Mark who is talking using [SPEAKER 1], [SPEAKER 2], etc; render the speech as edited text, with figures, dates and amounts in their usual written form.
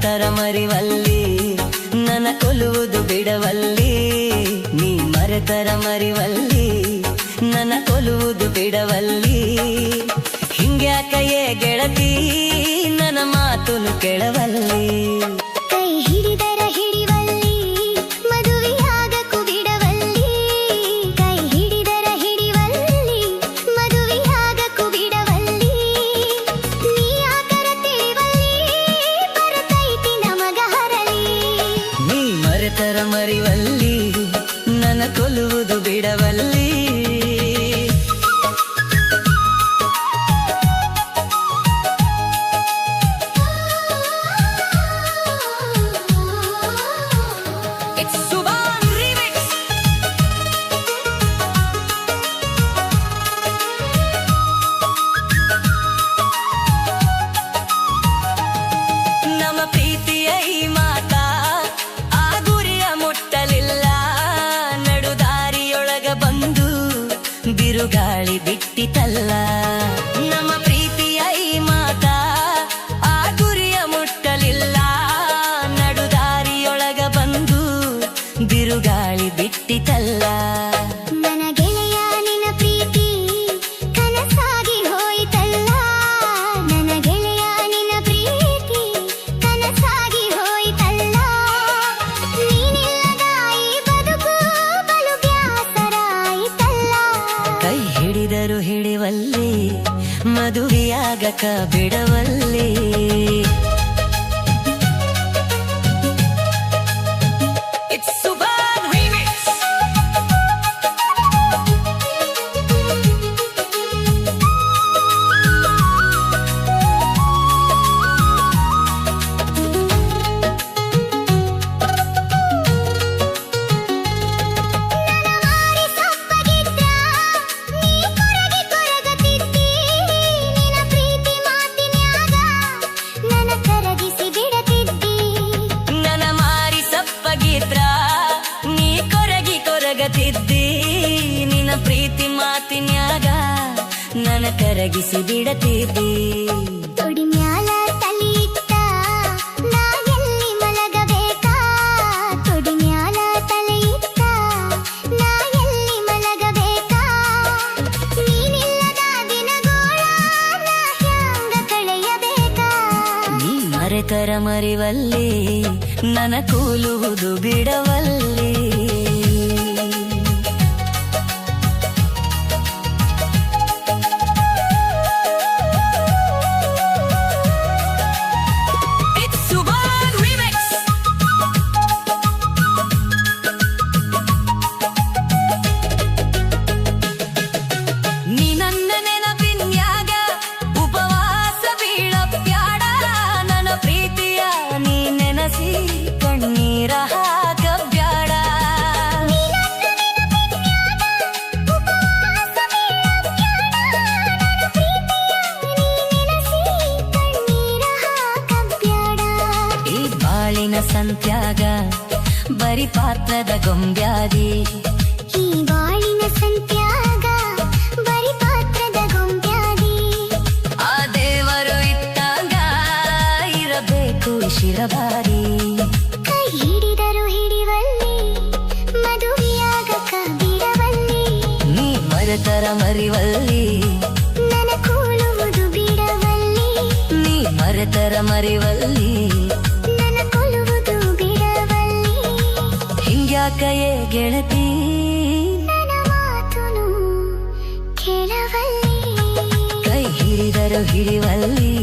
[SPEAKER 1] ಮರೆತರ ಮರಿವಲ್ಲಿ ನನ್ನ ಕೊಲ್ಲುವುದು ಬಿಡವಲ್ಲಿ ನೀ ಮರೆತರ ಮರಿವಲ್ಲಿ ನನ್ನ ಕೊಲ್ಲುವುದು ಬಿಡವಲ್ಲಿ ಹಿಂಗ್ಯಾಕಯೇ ಗೆಳತಿ ನನ್ನ ಮಾತುನು ಕೆಳವಲ್ಲಿ
[SPEAKER 2] ಕೈ ಹಿಡಿದರ ಹಿಡಿವಲ್ಲಿ ಮದುವೆಯಾಗಕು ಬಿಡವಲ್ಲಿ ಕೈ ಹಿಡಿದರ ಹಿಡಿವಲ್ಲಿ ಮದುವೆಯಾಗಕು ಬಿಡವಲ್ಲಿ ನೀ ಆಕರ ತಿಳಿವಲ್ಲಿ ಬರತೈತಿ ನಮಗ ಹರಳಿ
[SPEAKER 1] ನೀ ಮರೆತರ ಮರಿವಲ್ಲಿ ನನ್ನ ಕೊಲ್ಲುವುದು ಬಿಡವಲ್ಲಿ ನಮ್ಮ ಪ್ರೀತಿಯ ಈ ಮಾತಾ ಆ ಗುರಿಯ ಮುಟ್ಟಲಿಲ್ಲ ನಡುದಾರಿಯೊಳಗ ಬಂದು ಬಿರುಗಾಳಿ ಬಿಟ್ಟಿತಲ್ಲ ನಮ್ಮ ಪ್ರೀತಿಯ ಈ ಮಾತಾ ಆ ಗುರಿಯ ಮುಟ್ಟಲಿಲ್ಲ ನಡುದಾರಿಯೊಳಗ ಬಂದು ಬಿರುಗಾಳಿ ಬಿಟ್ಟಿತಲ್ಲ
[SPEAKER 2] ನನ್ನ ಗೆಳೆಯ ನಿನ್ನ ಪ್ರೀತಿ ಕನಸಾಗಿ ಹೋಯಿತಲ್ಲ ನನ್ನ ಗೆಳೆಯ ನಿನ್ನ ಪ್ರೀತಿ ಕನಸಾಗಿ ಹೋಯಿತಲ್ಲ ನೀನಿಲ್ಲದ ಈ ಬದುಕು ಬಲು ಬ್ಯಾಸರಾಯಿತಲ್ಲ
[SPEAKER 1] ಕೈ ಹಿಡಿದರು ಹಿಡಿವಲ್ಲಿ ಮದುವೆಯಾಗಕ ಬಿಡವಲ್ಲಿ
[SPEAKER 2] ಮಾರಿ ಸಪ್ಪಗಿದ್ರ ನೀ ಕೊರಗಿ ಕೊರಗತಿದ್ದಿ ನಿನ್ನ ಪ್ರೀತಿ ಮಾತಿನ್ಯಾಗ ನನ್ನ ಕರಗಿಸಿ ಬಿಡತಿದ್ದಿ
[SPEAKER 1] ನನ್ನ ಮಾರಿ ಸಪ್ಪಗಿದ್ರ ನೀ ಕೊರಗಿ ಕೊರಗತಿದ್ದಿ ನಿನ್ನ ಪ್ರೀತಿ ಮಾತಿನ್ಯಾಗ ನನ್ನ ಕರಗಿಸಿ ಬಿಡತಿದ್ದಿ
[SPEAKER 2] ತೊಡಿ ಮ್ಯಾಲ ತಲಿ ಇಟ್ಟ ನಾ ಎಲ್ಲಿ ಮಲಗಬೇಕಾ ತೊಡಿ ಮ್ಯಾಲ ತಲೆ ಇಟ್ಟ ನಾ ಎಲ್ಲಿ ಮಲಗಬೇಕಾ ನೀನಿಲ್ಲದ ದಿನಗೋಳ ನಾ ಹ್ಯಾಂಗ ಕಳೆಯಬೇಕಾ
[SPEAKER 1] ನೀ ಮರೆತರ ಮರಿವಲ್ಲಿ ನನ್ನ ಕೂಲುವುದು ಬಿಡವಲ್ಲಿ ನೀ ನನ್ನ ನೆನಪಿನ್ಯಾಗ ಉಪವಾಸ ಬೀಳಬ್ಯಾಡ ನನ್ನ ಪ್ರೀತಿಯ ನೀ ನೆನಸಿ ಕಣ್ಣೀರ ಹಾಕಬ್ಯಾಡ
[SPEAKER 2] ನೀ ನನ್ನ ನೆನಪಿನ್ಯಾಗ ಉಪವಾಸ ಬೀಳಬ್ಯಾಡ ನನ್ನ ಪ್ರೀತಿಯ ನೀ ನೆನಸಿ ಕಣ್ಣೀರ ಹಾಕಬ್ಯಾಡ
[SPEAKER 1] ಈ ಬಾಳಿನ ಸಂತ್ಯಾಗ ಬರಿ ಪಾತ್ರದ ಗೊಂಬ್ಯಾದಿ
[SPEAKER 2] ಈ ಬಾಳಿನ ಸಂತ್ಯಾಗ ಬರಿ ಪಾತ್ರದ ಗೊಂಬ್ಯಾದಿ
[SPEAKER 1] ಆ ದೇವರು ಇದ್ದಾಗ ಇರಬೇಕು ಶಿರಬಾರಿ
[SPEAKER 2] ಕೈ ಹಿಡಿದರು ಹಿಡಿವಲ್ಲಿ ಮದುವೆಯಾಗಕ ಬಿಡವಲ್ಲಿ
[SPEAKER 1] ನೀ ಮರೆತರ ಮರಿವಲ್ಲಿ
[SPEAKER 2] ನನ್ನ ಕೊಲ್ಲುವುದು ಬಿಡವಲ್ಲಿ
[SPEAKER 1] ನೀ ಮರೆತರ ಮರಿವಲ್ಲಿ
[SPEAKER 2] ನನ್ನ ಕೊಲ್ಲುವುದು ಬಿಡವಲ್ಲಿ
[SPEAKER 1] ಹಿಂಗ್ಯಾಕಯೇ ಗೆಳತಿ
[SPEAKER 2] ನನ್ನ ಮಾತುನು ಕೇಳವಲ್ಲಿ
[SPEAKER 1] ಕೈ ಹಿಡಿದರು ಹಿಡಿವಲ್ಲಿ